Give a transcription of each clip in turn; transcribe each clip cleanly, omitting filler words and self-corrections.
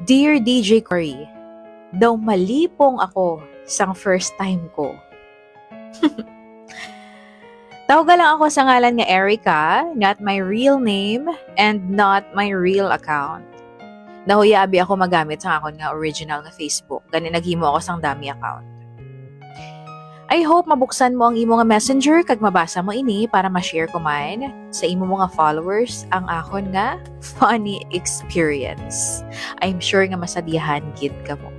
Dear DJ Cory, daw malipong ako sang first time ko. Tawagan lang ako sa ngalan nga Erica, not my real name and not my real account. Nahuyabi ako magamit sa akon nga original nga Facebook, gani naghimo ako sang dami account. I hope mabuksan mo ang imo nga messenger kag mabasa mo ini para ma-share ko man sa imo mga followers ang akon nga funny experience. I'm sure nga masadihan gid ka mo.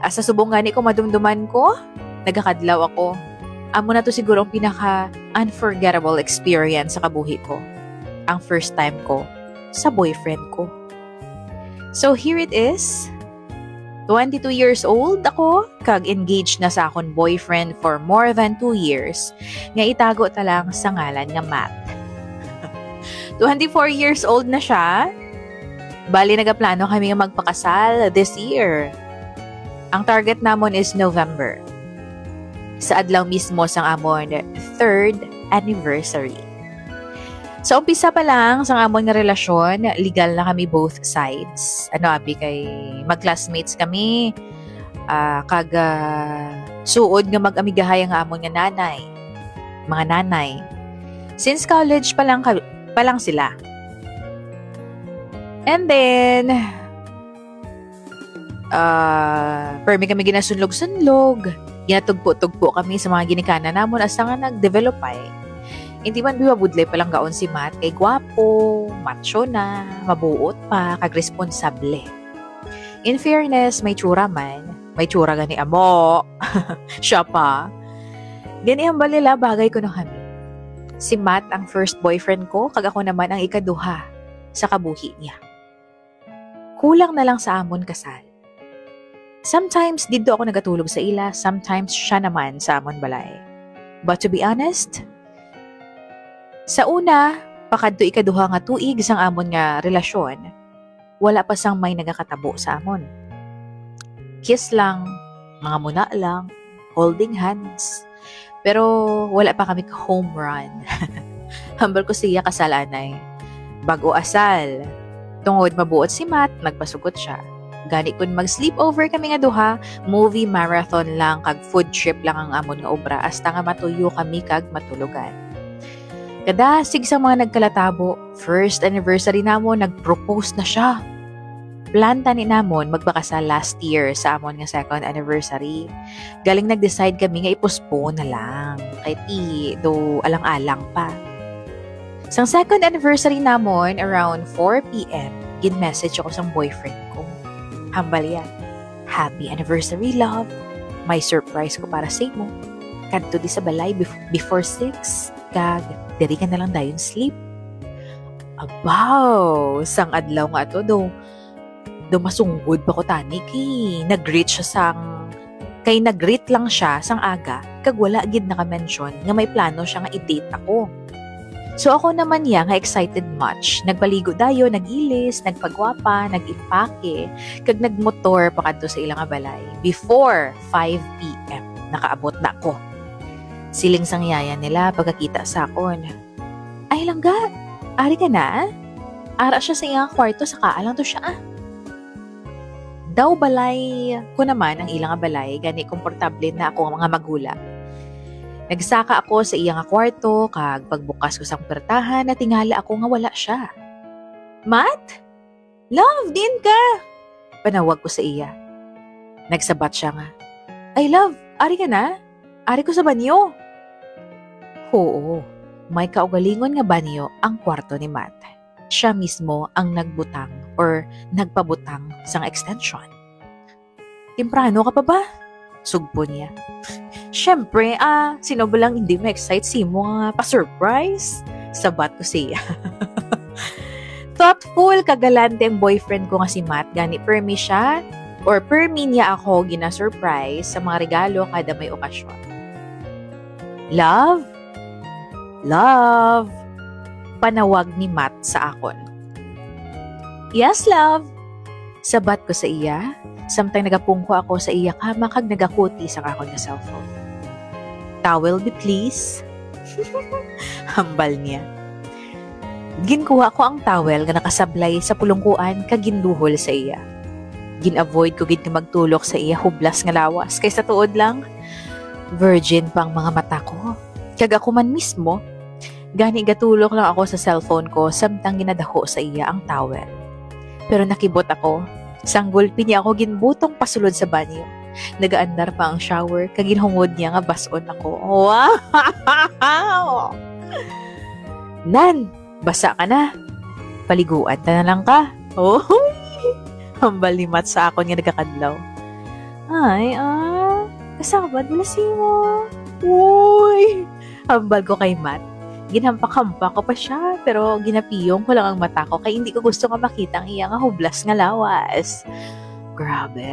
Asa subong gani ko madumduman ko, nagakadlaw ako. Amo na to siguro ang pinaka-unforgettable experience sa kabuhi ko. Ang first time ko sa boyfriend ko. So here it is. 22 years old ako, kag engaged na sa akon boyfriend for more than 2 years. Nga itago ta lang sa ngalan nga Matt. 24 years old na siya. Bali nagaplano kami nga magpakasal this year. Ang target namon is November. Sa adlaw mismo sang amon 3rd anniversary. Sa umpisa pa lang sa amon nga relasyon, legal na kami both sides. Abi kay mag-classmates kami. Suod nga mag-amigahay ang amon nga nanay. Mga nanay. Since college pa lang sila. And then permi kami ginasunlog-sunlog. Ginatugpo-tugpo kami sa mga ginikana namon asa nga nag-develop ay. Hindi man biwabudlay palang gaon si Matt kay gwapo, macho na, mabuot pa, kag responsable. In fairness, may tsura man. May tsura gani amo. Siya pa. Gani ang balila, bagay ko na kami. Si Matt ang first boyfriend ko, kag ako naman ang ikaduha sa kabuhi niya. Kulang na lang sa amon kasal. Sometimes, dito ako nagatulog sa ila, sometimes siya naman sa amon balay. But to be honest, sa una, pakadto ikaduha nga tuig sang amon nga relasyon, wala pa sang may nagakatabo sa amon. Kiss lang, mga muna lang, holding hands. Pero wala pa kami home run. Hambal ko siya kasalanay. Bago asal, tungod mabuot si Matt, nagpasugot siya. Gani kun mag-sleepover kami nga duha, movie marathon lang kag food trip lang ang amon nga obra hasta nga matuyo kami kag matulugan. Kadasig sa mga nagkalatabo, first anniversary namon, nag-propose na siya. Planta ni namon magpakasal last year sa amon nga second anniversary. Galing nag-decide kami nga i-postpone na lang. Kay do alang-alang pa. Sang second anniversary namon, around 4 p.m., gin-message ako sang boyfriend ko. Hambal yan. Happy anniversary, love. May surprise ko para sa imo. Kadto di sa balay before 6. Kag, diri ka na lang dayon sleep. Abaw! Sang adlaw nga to, do masunggod pa ko tanik eh. Nag-greet siya nag-greet lang siya sang aga, kag wala gid naka-mention nga may plano siya nga i-date ako. So ako naman nga excited much. Nagpaligo dayo, nagilis, nagpagwapa, nag-impake, kag nagmotor pa kadto sa ilang balay. Before 5 p.m. nakaabot na ko. Siling sang yaya nila pagkakita sa akon. Ay langga, ari ka na? Ara siya sa iyang kwarto, saka lang to siya Daw balay ko naman ang ilang balay, gani komportable na ako ang mga magula. Nagsaka ako sa iyang kwarto, kag pagbukas ko sang pertahan na tingala ako nga wala siya. Matt? Love, din ka! Panawag ko sa iya. Nagsabat siya nga. Ay love, ari ka na? Ari ko sa banyo. Oo, may kaugalingon nga banyo ang kwarto ni Matt. Siya mismo ang nagbutang or nagpabutang sang extension. Temprano ka pa ba? Sugpo niya. Siyempre, sino ba lang hindi ma-excite si mo nga pa-surprise? Sabat ko siya. Thoughtful, kagalante ang boyfriend ko nga si Matt. Gani permi siya or permi niya ako gina-surprise sa mga regalo kada may okasyon. Love? Love? Panawag ni Matt sa akon. Yes, love. Sabat ko sa iya. Samtang nagapungko ako sa iya kama kag nagakuti sa akon nga cellphone. Towel be please. Hambal niya. Ginkuha ko ang towel nga nakasablay sa pulungkuan kag ginduhol sa iya. Gin-avoid ko gid nga magtulok sa iya hublas nga lawas. Kay sa tuod lang, virgin pa ang mga mata ko. Kag ako man mismo, gani gatulok lang ako sa cellphone ko samtang ginadaho sa iya ang towel. Pero nakibot ako, sanggulpi niya ako ginbutong pasulod sa banyo. Nagaandar pa ang shower, kag ginhungod niya nga bason ako. Wow! Nan, basa ka na. Paliguan ta na lang ka. Oh, hambal ni Matt sa akon nga nagkakadlaw. Ay, kasabad wala mo. Uy! Hambal ko kay Matt. Ginhampak-hampak ko pa siya, pero ginapiyong ko lang ang mata ko kaya hindi ko gusto nga makita ang iya nga hublas nga lawas. Grabe.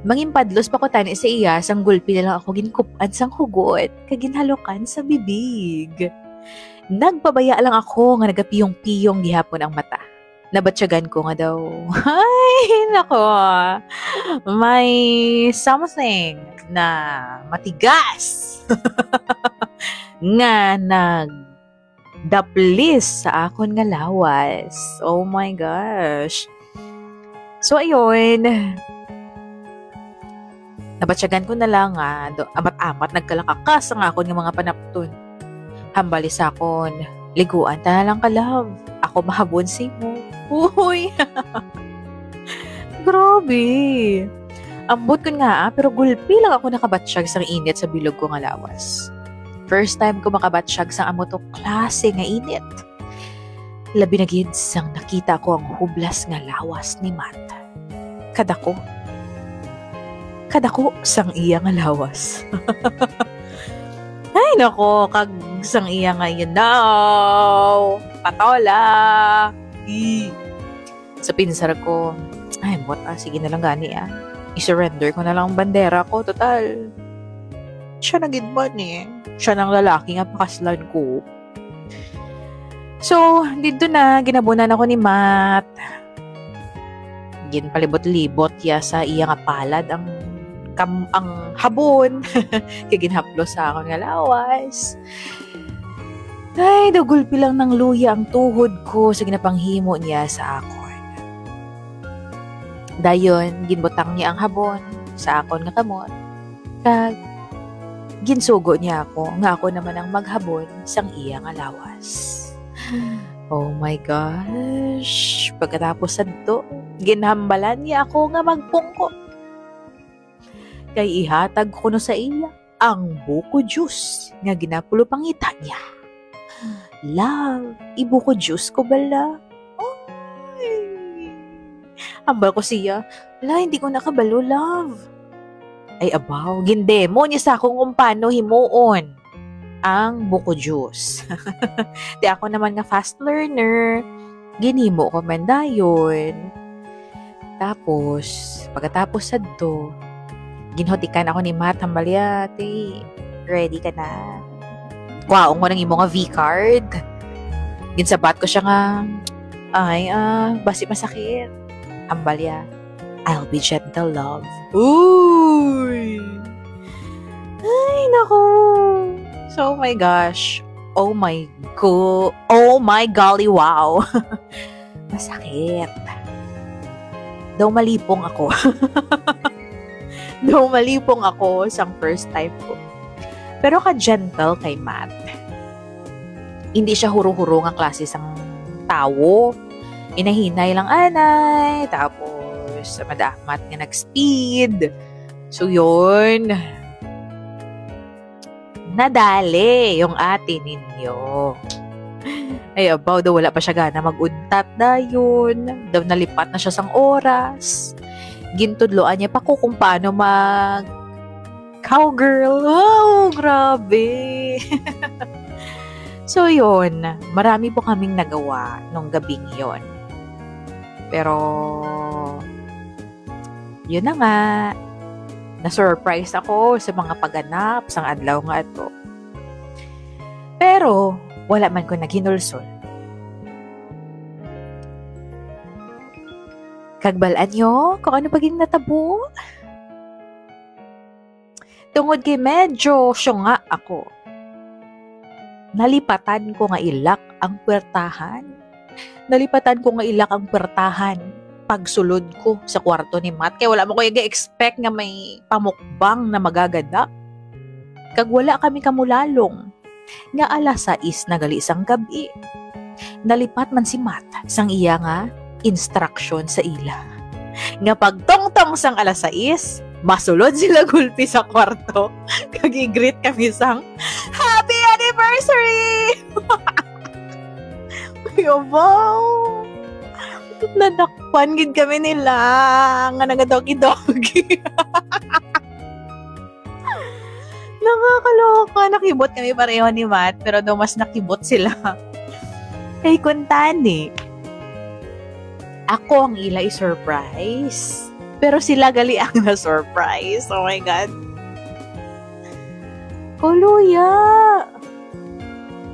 Mangimpadlos pa ko tani sa iya, sang gulpi na lang ako ginkupan sang hugot, kag ginhalukan sa bibig. Nagpabaya lang ako nga nagapiyong-piyong gihapon ang mata. Nabatsyagan ko nga daw, ay, nako, may something na matigas nga nagdaplis sa akon nga lawas. Oh my gosh. So, ayun, nabatsyagan ko na lang nga, amat-amat nagkalakakas ang akon nga mga panapton. Hambali sa akon, liguan ta na lang ka, love. Ako mahabon si mo. Uy! Grabe! Ambot ko nga pero gulpi lang ako nakabatsyag sa init sa bilog ko nga lawas. First time ko makabatsyag sa amo to klase nga init. Labi na gid sang nakita ko ang hublas nga lawas ni Matt. Kadako sang iya nga lawas. Ay nako, kag sang iya nga yun daw. Patola. Sa pinsar ko, ay sige na lang gani i-surrender ko na lang ang bandera ko. Total, siya na gid man siya ng lalaki nga pakaslan ko. So, dito na, ginabunan ako ni Matt. Ginpalibot-libot ya sa iya nga palad ang habon. Kaya ginhaplo sa akong nga lawas. Ay, dagulpi lang ng luya ang tuhod ko sa ginapanghimo niya sa akon. Dayon, ginbutang niya ang habon sa akon nga kamot. Kag, ginsugo niya ako, nga ako naman ang maghabon sang iya nga lawas. Oh my gosh. Pagkatapos sadto, ginhambalan niya ako nga magpungko. Kay ihatag ko no sa iya ang buko juice nga ginapulo pangita niya. Love, ibuko juice ko bala. Hambal ko siya, hindi ko nakabalo, love. Ay abaw, gindemo niya sa akong kung paano himuon ang buko juice. Di ako naman nga fast learner. Ginhimo ko man dayon. Tapos, pagkatapos sadto, ginhotikan ako ni Matt, hambalya, ready ka na. Kwaong ko nang imo nga V-card. Ginsabat ko siya nga, basi masakit. Hambalya, I'll be gentle, love. Uy! Ay, naku. So, oh my gosh. Oh my golly, wow. Masakit. Daw malipong ako. Sa first time ko. Pero ka-gentle kay Matt. Hindi siya huro-huro nga klase sang tao. Inahinay lang anay. Tapos, madamat nga nag-speed. So, yun. Nadali yung ate ninyo. Ay, abaw, daw wala pa siya gana mag-untat dayon. Daw nalipat na siya sang oras. Gintudloan niya pa ko kung paano cowgirl. Wow, grabe. So, yun. Marami po kaming nagawa nung gabing yon. Pero, yun na nga. Na-surprise ako sa mga pagganap sang adlaw nga ato. Pero, wala man ko naghinulsol. Kagbalaan nyo kung ano paging natabo? Tungod kay medyo syunga ako. Nalipatan ko nga ilak ang puwertahan. pagsulod ko sa kwarto ni Matt. Kaya wala mo ko expect nga may pamukbang na magagada. Kag wala kami kamulalong. Nga alas 6 na gali isang gabi. Nalipat man si Matt sang iya nga instruction sa ila. Nga pagtongtong sang alas 6, masulod sila gulpi sa kwarto. Kag i-greet kami sang Happy Anniversary! Yobaw! Nadakpan gid kami nila nga nagadogi-dogi. Nakakaloka. Nakibot kami pareho ni Matt, pero daw mas nakibot sila. Kay kuntani. Ako ang ila i-surprise. Pero sila gali ang na-surprise. Oh my God. Kuluya!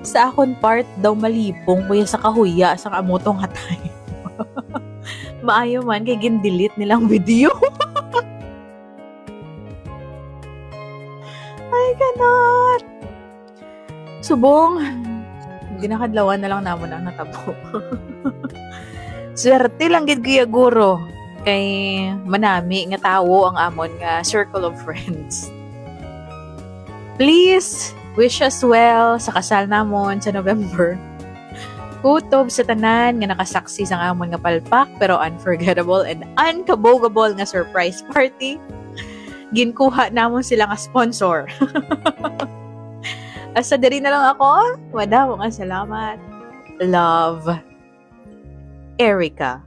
Sa akon part daw malipong kuya sa kahuya sa amotong hatay. Maayo man kay gin-delete nilang video. Ay, ganot. Subong, ginakadlawan na lang namon ang natabo. Swerte lang gid kuya guro. Kay manami nga tawo ang amon nga circle of friends. Please, wish us well sa kasal namon sa November. Kutob sa tanan nga nakasaksi sa amon nga palpak pero unforgettable and unkabogable nga surprise party. Ginkuha namon sila nga sponsor. Asa diri na lang ako. Wala, mga salamat. Love, Erica.